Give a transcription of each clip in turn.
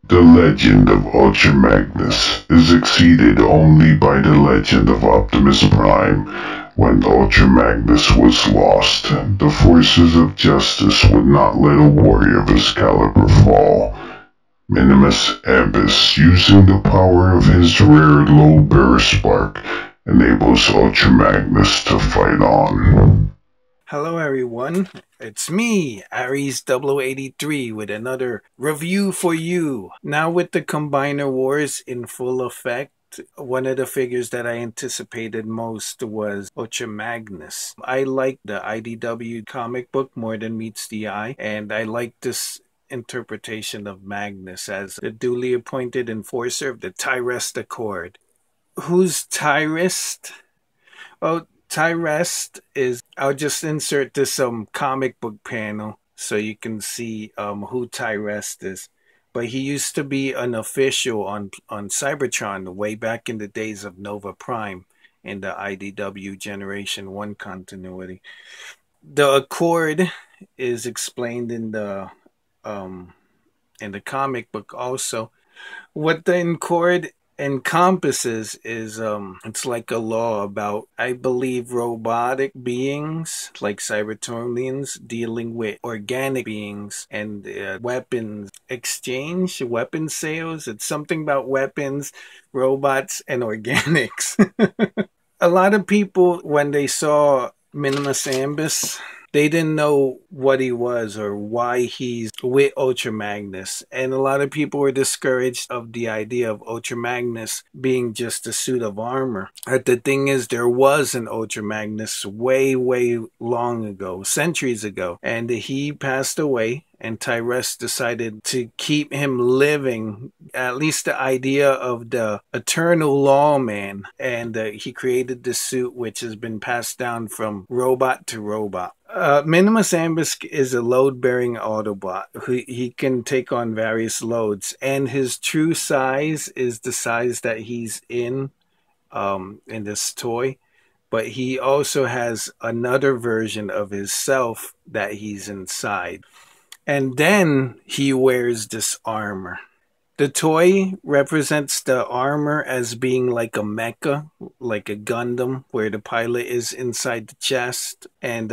The legend of Ultra Magnus is exceeded only by the legend of Optimus Prime. When Ultra Magnus was lost, the forces of justice would not let a warrior of his caliber fall. Minimus Ambus, using the power of his rare low burst spark, enables Ultra Magnus to fight on. Hello everyone, it's me, Aries 0083 with another review for you. Now with the Combiner Wars in full effect, one of the figures that I anticipated most was Ultra Magnus. I like the IDW comic book more than meets the eye, and I like this interpretation of Magnus as the duly appointed enforcer of the Tyrest Accord. Who's Tyrest? Well, Tyrest is, I'll just insert this comic book panel so you can see who Tyrest is. But he used to be an official on Cybertron way back in the days of Nova Prime in the IDW Generation 1 continuity. The Accord is explained in the comic book also. What the Accord encompasses is it's like a law about, I believe, robotic beings like Cybertronians dealing with organic beings and weapons exchange, weapon sales. It's something about weapons, robots, and organics. A lot of people, when they saw Minimus Ambus, they didn't know what he was or why he's with Ultra Magnus. And a lot of people were discouraged of the idea of Ultra Magnus being just a suit of armor. But the thing is, there was an Ultra Magnus way, way long ago, centuries ago. And he passed away. And Tyrest decided to keep him living, at least the idea of the eternal lawman. And he created this suit which has been passed down from robot to robot. Minimus Ambus is a load-bearing Autobot. He can take on various loads. And his true size is the size that he's in this toy. But he also has another version of himself that he's inside. And then he wears this armor. The toy represents the armor as being like a mecha, like a Gundam, where the pilot is inside the chest and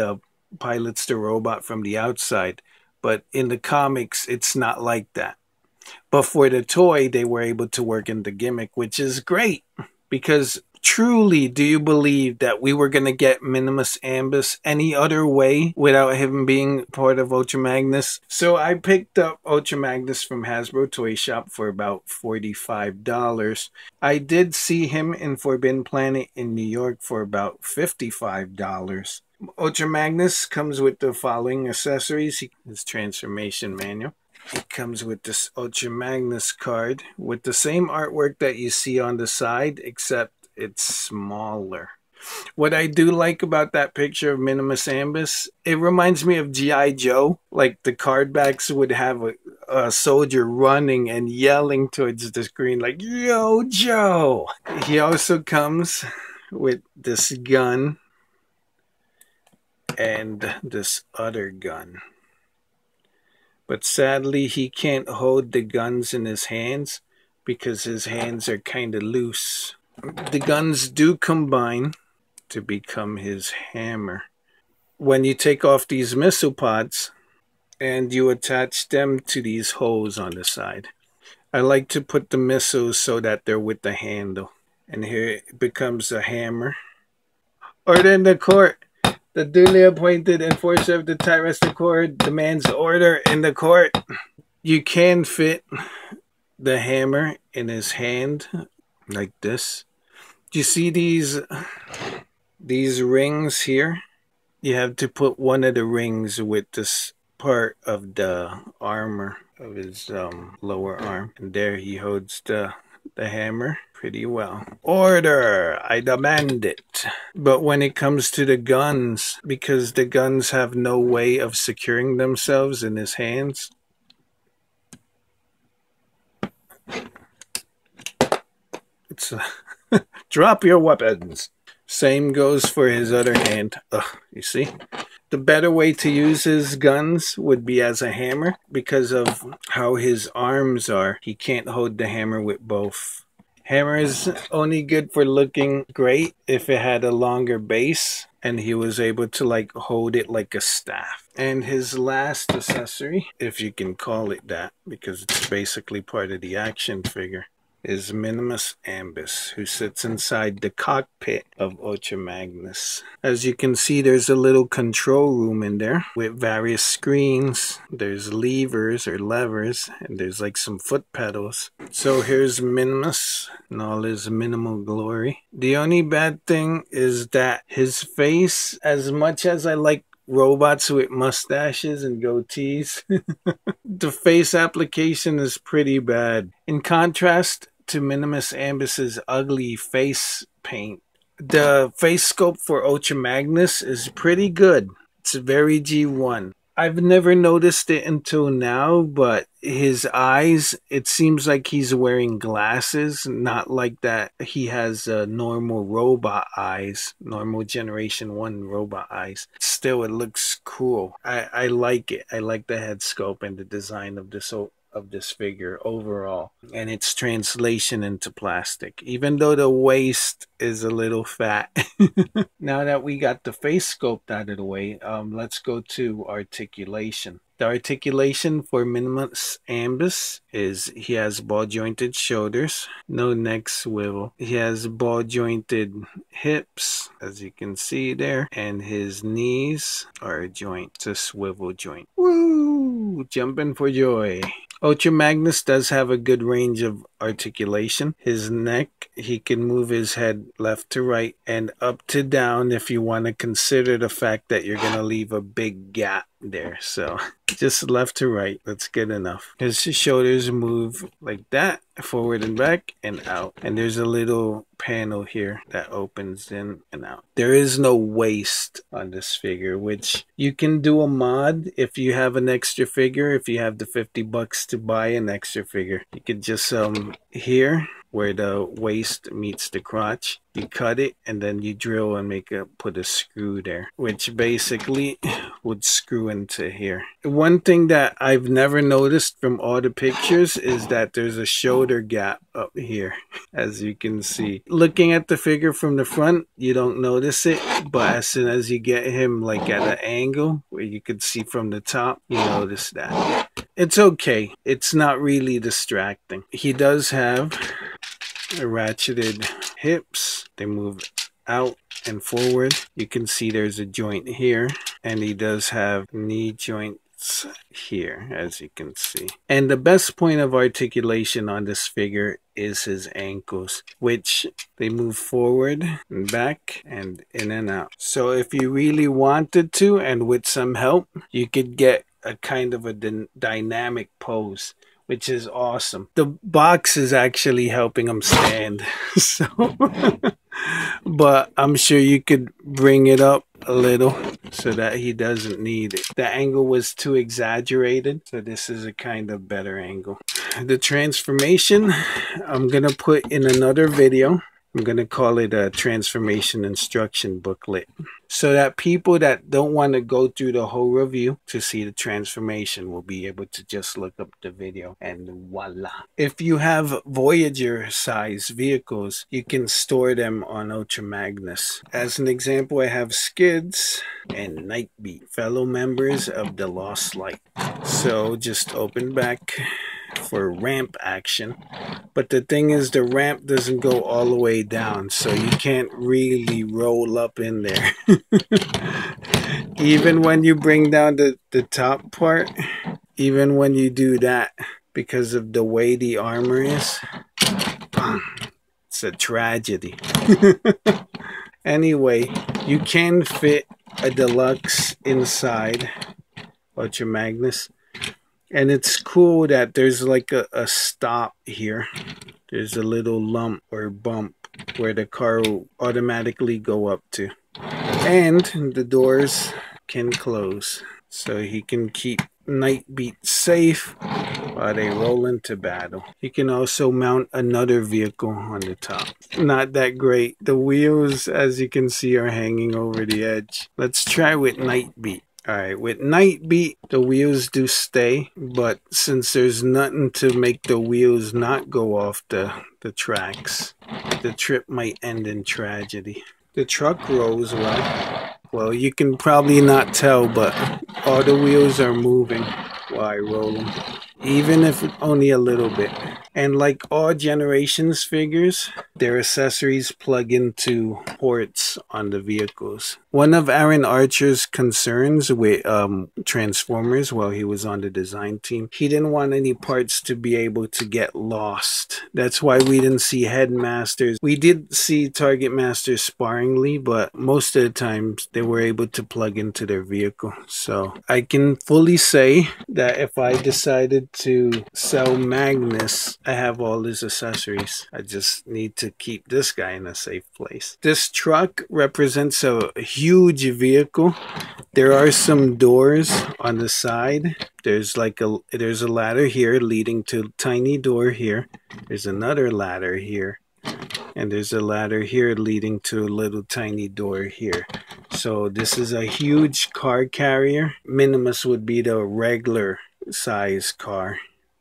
pilots the robot from the outside. But in the comics, it's not like that. But for the toy, they were able to work in the gimmick, which is great. Because truly, do you believe that we were going to get Minimus Ambus any other way without him being part of Ultra Magnus? So I picked up Ultra Magnus from Hasbro Toy Shop for about $45. I did see him in Forbidden Planet in New York for about $55. Ultra Magnus comes with the following accessories. His transformation manual. It comes with this Ultra Magnus card with the same artwork that you see on the side, except it's smaller. What I do like about that picture of Minimus Ambus, it reminds me of G.I. Joe. Like the card backs would have a soldier running and yelling towards the screen like, "Yo, Joe!" He also comes with this gun and this other gun. But sadly, he can't hold the guns in his hands because his hands are kind of loose. The guns do combine to become his hammer. When you take off these missile pods and you attach them to these holes on the side. I like to put the missiles so that they're with the handle. And here it becomes a hammer. Order in the court. The duly appointed enforcer of the Tyrest Accord demands order in the court. You can fit the hammer in his hand like this. Do you see these rings here? You have to put one of the rings with this part of the armor of his lower arm. And there he holds the hammer pretty well. Order! I demand it. But when it comes to the guns, because the guns have no way of securing themselves in his hands, it's drop your weapons. Same goes for his other hand. You see? The better way to use his guns would be as a hammer. Because of how his arms are, he can't hold the hammer with both. Hammer is only good for looking great if it had a longer base and he was able to like hold it like a staff. And his last accessory, if you can call it that, because it's basically part of the action figure, is Minimus Ambus, who sits inside the cockpit of Ultra Magnus. As you can see, there's a little control room in there with various screens. There's levers or levers, and there's like some foot pedals. So here's Minimus in all his minimal glory. The only bad thing is that his face, as much as I like robots with mustaches and goatees, the face application is pretty bad. In contrast to Minimus Ambus's ugly face paint, the face sculpt for Ultra Magnus is pretty good. It's very G1. I've never noticed it until now, but his eyes, it seems like he's wearing glasses, not like that he has normal robot eyes, normal Generation 1 robot eyes. Still, it looks cool. I like it. I like the head sculpt and the design of this figure overall, and its translation into plastic, even though the waist is a little fat. Now that we got the face sculpt out of the way, let's go to articulation. The articulation for Minimus Ambus is he has ball jointed shoulders, no neck swivel. He has ball jointed hips, as you can see there, and his knees are a joint. It's a swivel joint. Woo! Jumping for joy. Ultra Magnus does have a good range of articulation. His neck, he can move his head left to right and up to down if you want to consider the fact that you're going to leave a big gap there. So just left to right, that's good enough. His shoulders move like that, forward and back and out. And there's a little panel here that opens in and out. There is no waist on this figure, which you can do a mod if you have an extra figure. If you have the $50 to buy an extra figure, you could just here where the waist meets the crotch, you cut it and then you drill and put a screw there, which basically would screw into here. One thing that I've never noticed from all the pictures is that there's a shoulder gap up here, as you can see. Looking at the figure from the front, you don't notice it, but as soon as you get him like at an angle where you could see from the top, you notice that. It's okay. It's not really distracting. He does have ratcheted hips. They move out and forward. You can see there's a joint here, and he does have knee joints here, as you can see. And the best point of articulation on this figure is his ankles, which they move forward and back and in and out. So if you really wanted to, and with some help, you could get a kind of a dynamic pose, which is awesome. The box is actually helping him stand. So, but I'm sure you could bring it up a little so that he doesn't need it. The angle was too exaggerated, so this is a kind of better angle. The transformation, I'm gonna put in another video. I'm going to call it a transformation instruction booklet, so that people that don't want to go through the whole review to see the transformation will be able to just look up the video and voila. If you have Voyager size vehicles, you can store them on Ultra Magnus. As an example, I have Skids and Nightbeat, fellow members of the Lost Light. So just open back for ramp action, but the thing is the ramp doesn't go all the way down, so you can't really roll up in there. Even when you bring down the top part, even when you do that, because of the way the armor is, it's a tragedy. Anyway, you can fit a deluxe inside Ultra Magnus. And it's cool that there's like a stop here. There's a little lump or bump where the car will automatically go up to. And the doors can close. So he can keep Nightbeat safe while they roll into battle. You can also mount another vehicle on the top. Not that great. The wheels, as you can see, are hanging over the edge. Let's try with Night Beat. Alright, with Night Beat, the wheels do stay, but since there's nothing to make the wheels not go off the tracks, the trip might end in tragedy. The truck rolls well. Well, you can probably not tell, but all the wheels are moving while I roll them, even if only a little bit. And like all Generations figures, their accessories plug into ports on the vehicles. One of Aaron Archer's concerns with Transformers while he was on the design team, he didn't want any parts to be able to get lost. That's why we didn't see Headmasters. We did see Target Masters sparingly, but most of the times they were able to plug into their vehicle. So I can fully say that if I decided to sell Magnus, I have all his accessories. I just need to keep this guy in a safe place. This truck represents a huge vehicle. There are some doors on the side. There's a ladder here leading to a tiny door here. There's another ladder here. And there's a ladder here leading to a little tiny door here. So this is a huge car carrier. Minimus would be the regular size car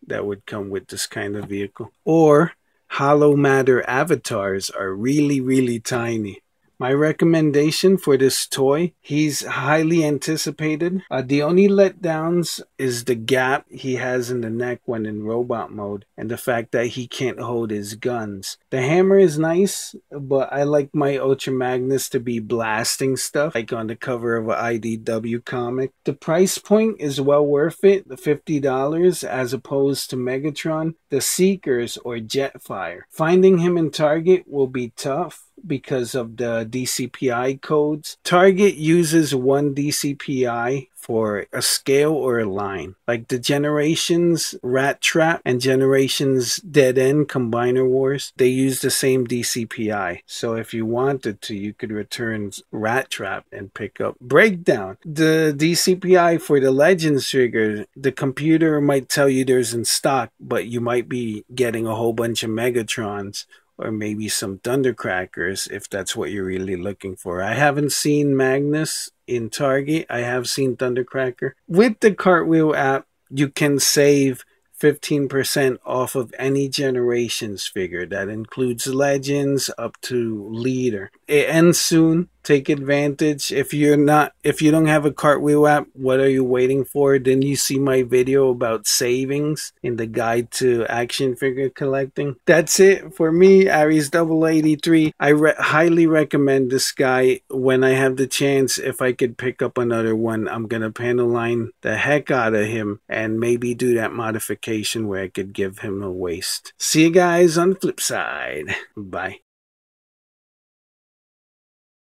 that would come with this kind of vehicle. Or hollow matter avatars are really, really tiny. My recommendation for this toy, he's highly anticipated. The only letdowns is the gap he has in the neck when in robot mode and the fact that he can't hold his guns. The hammer is nice, but I like my Ultra Magnus to be blasting stuff like on the cover of an IDW comic. The price point is well worth it, the $50 as opposed to Megatron, the Seekers, or Jetfire. Finding him in Target will be tough because of the DCPI codes. Target uses one DCPI for a scale or a line. Like the Generations Rat Trap and Generations Dead End Combiner Wars, they use the same DCPI. So if you wanted to, you could return Rat Trap and pick up Breakdown. The DCPI for the Legends figure, the computer might tell you there's in stock, but you might be getting a whole bunch of Megatrons or maybe some Thundercrackers if that's what you're really looking for. I haven't seen Magnus in Target. I have seen Thundercracker. With the Cartwheel app, you can save 15% off of any Generations figure. That includes Legends up to Leader. It ends soon. Take advantage. If you don't have a Cartwheel app, what are you waiting for? Then you see my video about savings in the guide to action figure collecting. That's it for me, Aries 83. I highly recommend this guy. When I have the chance, if I could pick up another one, I'm gonna panel line the heck out of him and maybe do that modification where I could give him a waist. See you guys on the flip side. Bye.